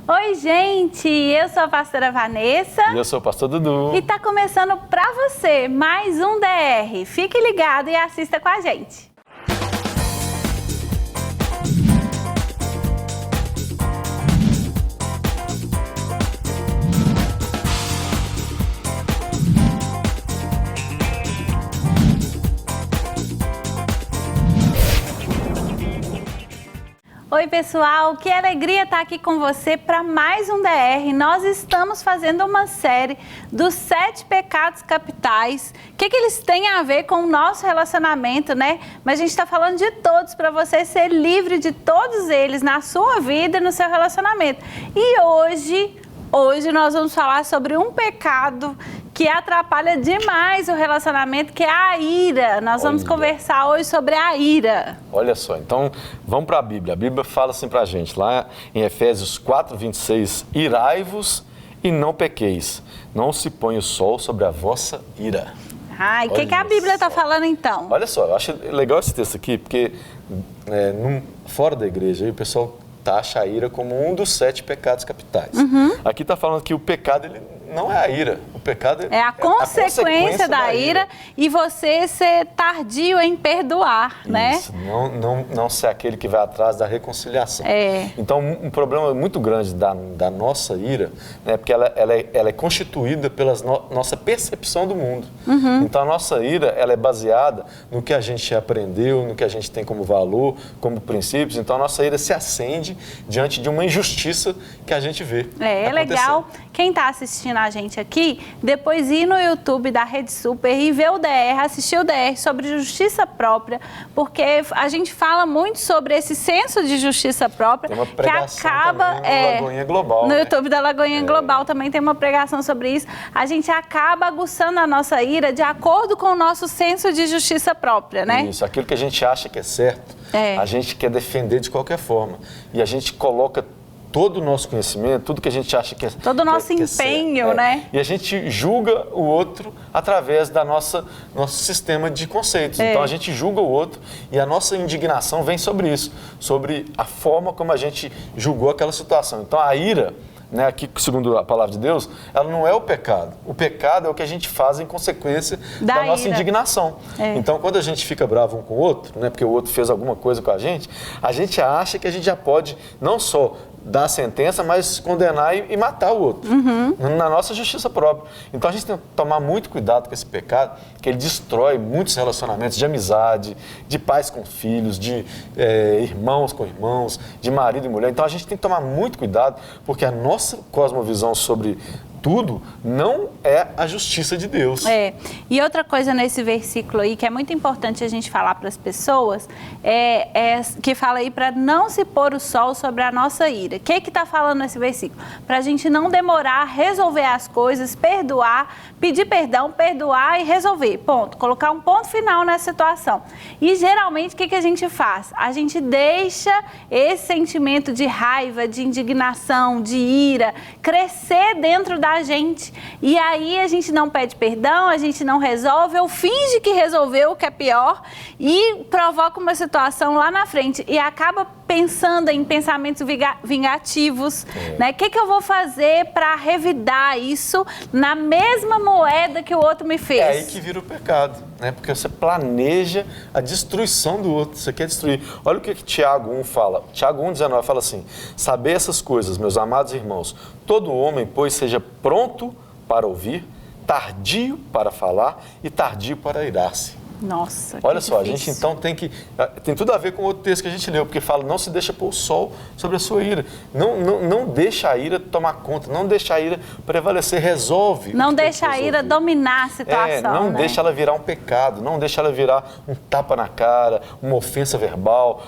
Oi, gente! Eu sou a pastora Vanessa. E eu sou o pastor Dudu. E tá começando pra você mais um DR. Fique ligado e assista com a gente. Oi, pessoal, que alegria estar aqui com você para mais um DR. Nós estamos fazendo uma série dos 7 pecados capitais. O que eles têm a ver com o nosso relacionamento, né? Mas a gente está falando de todos para você ser livre de todos eles na sua vida e no seu relacionamento. E hoje nós vamos falar sobre um pecado que atrapalha demais o relacionamento, que é a ira. Nós vamos conversar hoje sobre a ira. Olha só, então vamos para a Bíblia. A Bíblia fala assim para a gente, lá em Efésios 4:26, irai-vos e não pequeis, não se põe o sol sobre a vossa ira. Ai, o que a Bíblia está falando então? Olha só, eu acho legal esse texto aqui, porque fora da igreja aí, o pessoal taxa a ira como um dos 7 pecados capitais. Aqui está falando que o pecado ele não é a ira, o pecado é a consequência da ira e você ser tardio em perdoar, né? Isso, não ser aquele que vai atrás da reconciliação. Então, um problema muito grande da nossa ira, né, porque ela é constituída pela nossa percepção do mundo. Então, a nossa ira ela é baseada no que a gente aprendeu, no que a gente tem como valor, como princípios. Então, a nossa ira se acende diante de uma injustiça que a gente vê. É legal. Quem está assistindo a gente aqui, depois ir no YouTube da Rede Super e ver o DR, assistir o DR sobre justiça própria, porque a gente fala muito sobre esse senso de justiça própria. Tem uma pregação que acaba no Lagoinha Global. No YouTube da Lagoinha Global também tem uma pregação sobre isso. A gente acaba aguçando a nossa ira de acordo com o nosso senso de justiça própria, né? Isso, aquilo que a gente acha que é certo, a gente quer defender de qualquer forma. E a gente coloca todo o nosso conhecimento, tudo que a gente acha que é todo o nosso empenho, né? E a gente julga o outro através da nosso sistema de conceitos. Então, a gente julga o outro e a nossa indignação vem sobre isso, sobre a forma como a gente julgou aquela situação. Então, a ira, né, aqui, segundo a palavra de Deus, ela não é o pecado. O pecado é o que a gente faz em consequência da nossa indignação. Então, quando a gente fica bravo um com o outro, né, porque o outro fez alguma coisa com a gente acha que a gente já pode não só dar a sentença, mas condenar e matar o outro, na nossa justiça própria. Então, a gente tem que tomar muito cuidado com esse pecado, que ele destrói muitos relacionamentos de amizade, de pais com filhos, de irmãos com irmãos, de marido e mulher. Então, a gente tem que tomar muito cuidado, porque a nossa cosmovisão sobre tudo não é a justiça de Deus. E outra coisa nesse versículo aí, que é muito importante a gente falar para as pessoas, que fala aí para não se pôr o sol sobre a nossa ira. O que está falando nesse versículo? Para a gente não demorar a resolver as coisas, perdoar, pedir perdão, perdoar e resolver. Ponto. Colocar um ponto final nessa situação. E geralmente o que a gente faz? A gente deixa esse sentimento de raiva, de indignação, de ira, crescer dentro da gente. E aí a gente não pede perdão, a gente não resolve, ou finge que resolveu, o que é pior, e provoca uma situação lá na frente. E acaba pensando em pensamentos vingativos, né? O que eu vou fazer para revidar isso na mesma moeda que o outro me fez? É aí que vira o pecado, né? Porque você planeja a destruição do outro, você quer destruir. Olha o que Tiago 1 fala. Tiago 1,19 fala assim: saber essas coisas, meus amados irmãos, todo homem, pois, seja pronto para ouvir, tardio para falar e tardio para irar-se. Nossa, olha só, difícil. A gente então tem tudo a ver com o outro texto que a gente leu, porque fala, não se deixa pôr o sol sobre a sua ira, não deixa a ira tomar conta, não deixa a ira prevalecer, resolve. Não deixa a ira dominar a situação, não deixa ela virar um pecado, não deixa ela virar um tapa na cara, uma ofensa verbal,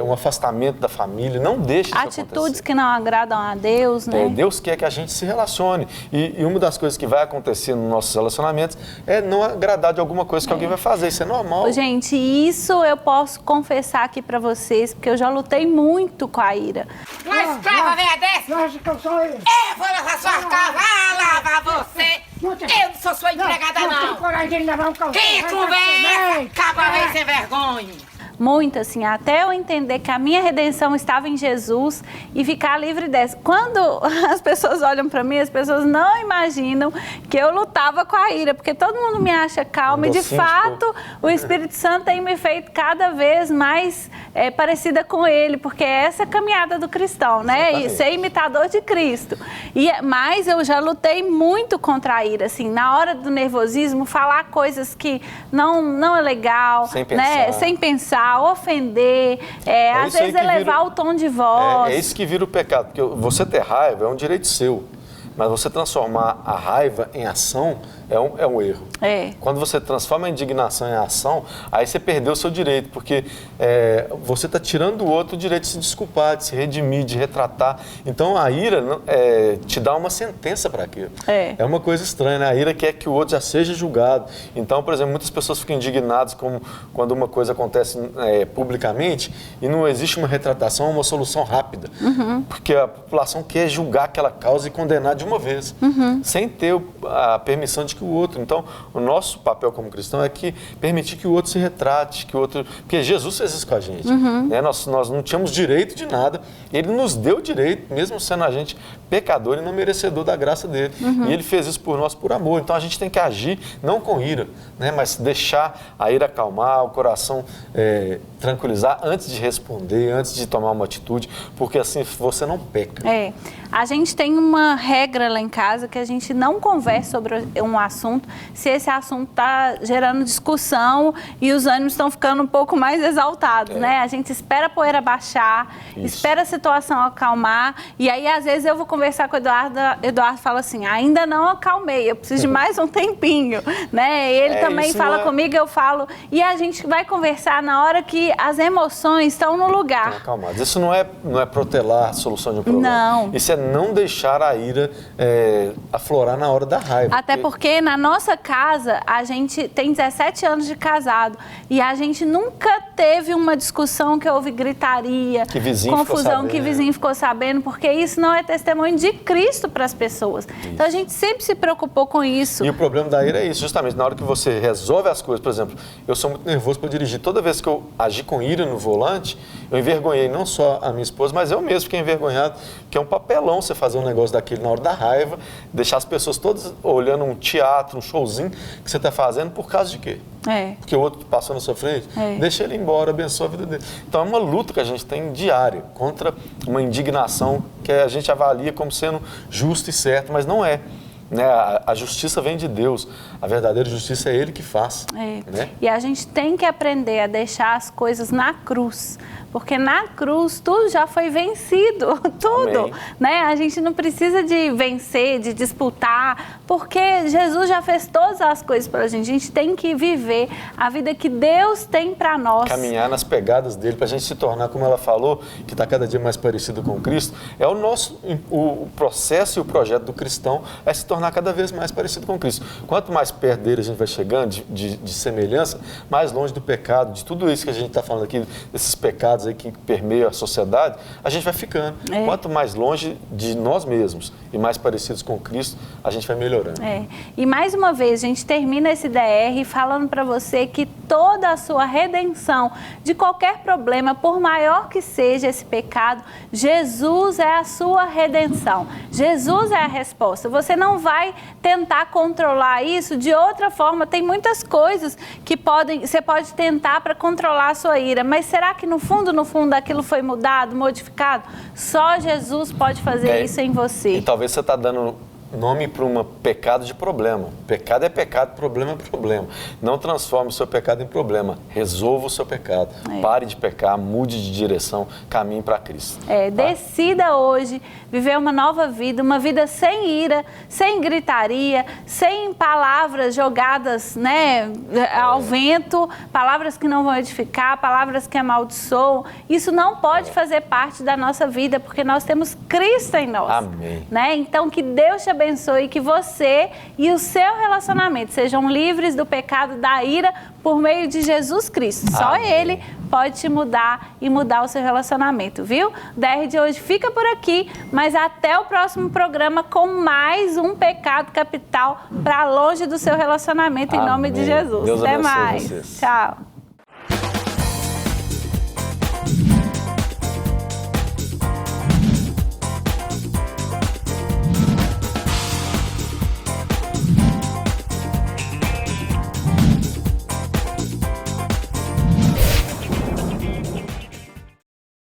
um afastamento da família, não deixa isso acontecer. Atitudes que não agradam a Deus, né? Deus quer que a gente se relacione, e uma das coisas que vai acontecer nos nossos relacionamentos é não agradar de alguma coisa que alguém vai fazer. Isso é normal. Gente, isso eu posso confessar aqui pra vocês, porque eu já lutei muito com a ira. Uma escrava velha dessa! Acho que eu sou eu. Eu vou lavar sua casa, lavar você! Eu não sou sua empregada, não! Não tenho coragem de lavar um calção. Que conversa! Cabra sem vergonha! muito assim, até eu entender que a minha redenção estava em Jesus e ficar livre dessa. Quando as pessoas olham para mim, as pessoas não imaginam que eu lutava com a ira, porque todo mundo me acha calma e de fato o Espírito Santo tem me feito cada vez mais parecida com ele, porque é essa caminhada do cristão, né? E ser imitador de Cristo. Mas eu já lutei muito contra a ira, assim, na hora do nervosismo, falar coisas que não é legal, sem pensar, né? Sem pensar, ofender, às vezes elevar o tom de voz. É isso que vira o pecado, porque você ter raiva é um direito seu, mas você transformar a raiva em ação é um erro. Quando você transforma a indignação em ação, aí você perdeu o seu direito, porque você está tirando do outro o direito de se desculpar, de se redimir, de retratar. Então a ira te dá uma sentença para aquilo. É uma coisa estranha, né? A ira quer que o outro já seja julgado. Então, por exemplo, muitas pessoas ficam indignadas quando uma coisa acontece publicamente e não existe uma retratação, uma solução rápida. Porque a população quer julgar aquela causa e condenar de uma vez, sem ter a permissão de que o outro. Então, o nosso papel como cristão é que permitir que o outro se retrate, que o outro... Porque Jesus fez isso com a gente. Né? Nós não tínhamos direito de nada. Ele nos deu direito, mesmo sendo a gente pecador e não merecedor da graça dele. E ele fez isso por nós por amor. Então, a gente tem que agir não com ira, né? Mas deixar a ira acalmar, o coração tranquilizar antes de responder, antes de tomar uma atitude, porque assim você não peca. A gente tem uma regra lá em casa que a gente não conversa sobre um assunto se esse assunto está gerando discussão e os ânimos estão ficando um pouco mais exaltados, né? A gente espera a poeira baixar, espera a situação acalmar e aí às vezes eu vou conversar com o Eduardo fala assim, ainda não acalmei, eu preciso de mais um tempinho, né? Ele também fala comigo, eu falo, e a gente vai conversar na hora que as emoções estão no lugar. Estão acalmadas. Isso não é protelar a solução de um problema. Não. Isso é não deixar a ira aflorar na hora da raiva. Até porque na nossa casa, a gente tem 17 anos de casado e a gente nunca teve uma discussão que houve gritaria, confusão, que vizinho ficou sabendo, porque isso não é testemunho de Cristo para as pessoas. Então a gente sempre se preocupou com isso. E o problema da ira é isso, justamente na hora que você resolve as coisas, por exemplo, eu sou muito nervoso para dirigir. Toda vez que eu agi com ira no volante, eu envergonhei não só a minha esposa, mas eu mesmo fiquei envergonhado, que é um papelão você fazer um negócio daquele na hora da raiva, deixar as pessoas todas olhando um teatro, um showzinho que você está fazendo por causa de quê? Porque o outro passou na sua frente? Deixa ele embora, abençoa a vida dele. Então é uma luta que a gente tem diária contra uma indignação que a gente avalia como sendo justo e certo, mas não é. Né? A justiça vem de Deus, a verdadeira justiça é Ele que faz. Né? E a gente tem que aprender a deixar as coisas na cruz, porque na cruz tudo já foi vencido, tudo. Né? A gente não precisa de vencer, de disputar, porque Jesus já fez todas as coisas para a gente tem que viver a vida que Deus tem para nós. Caminhar nas pegadas dele, para a gente se tornar, como ela falou, que está cada dia mais parecido com Cristo, é o processo e o projeto do cristão é se tornar cada vez mais parecido com Cristo. Quanto mais perto dele a gente vai chegando, de semelhança, mais longe do pecado, de tudo isso que a gente está falando aqui, desses pecados aí que permeiam a sociedade, a gente vai ficando. Quanto mais longe de nós mesmos e mais parecidos com Cristo, a gente vai melhorando. E mais uma vez, a gente termina esse DR falando para você que toda a sua redenção de qualquer problema, por maior que seja esse pecado, Jesus é a sua redenção. Jesus é a resposta. Você não vai tentar controlar isso de outra forma. Tem muitas coisas que você pode tentar para controlar a sua ira, mas será que no fundo aquilo foi mudado, modificado? Só Jesus pode fazer isso em você. E talvez você está dando nome para um pecado de problema. Pecado é pecado, problema é problema. Não transforme o seu pecado em problema. Resolva o seu pecado. Pare de pecar, mude de direção, caminhe para Cristo. Decida hoje viver uma nova vida, uma vida sem ira, sem gritaria, sem palavras jogadas, né, ao vento, palavras que não vão edificar, palavras que amaldiçoam. Isso não pode fazer parte da nossa vida, porque nós temos Cristo em nós. Amém. Né? Então, que Deus te abençoe, que você e o seu relacionamento sejam livres do pecado, da ira, por meio de Jesus Cristo. Só Ele pode te mudar e mudar o seu relacionamento, viu? O DR de hoje fica por aqui, mas até o próximo programa com mais um pecado capital para longe do seu relacionamento, em nome de Jesus. Deus até abençoe mais. vocês. Tchau.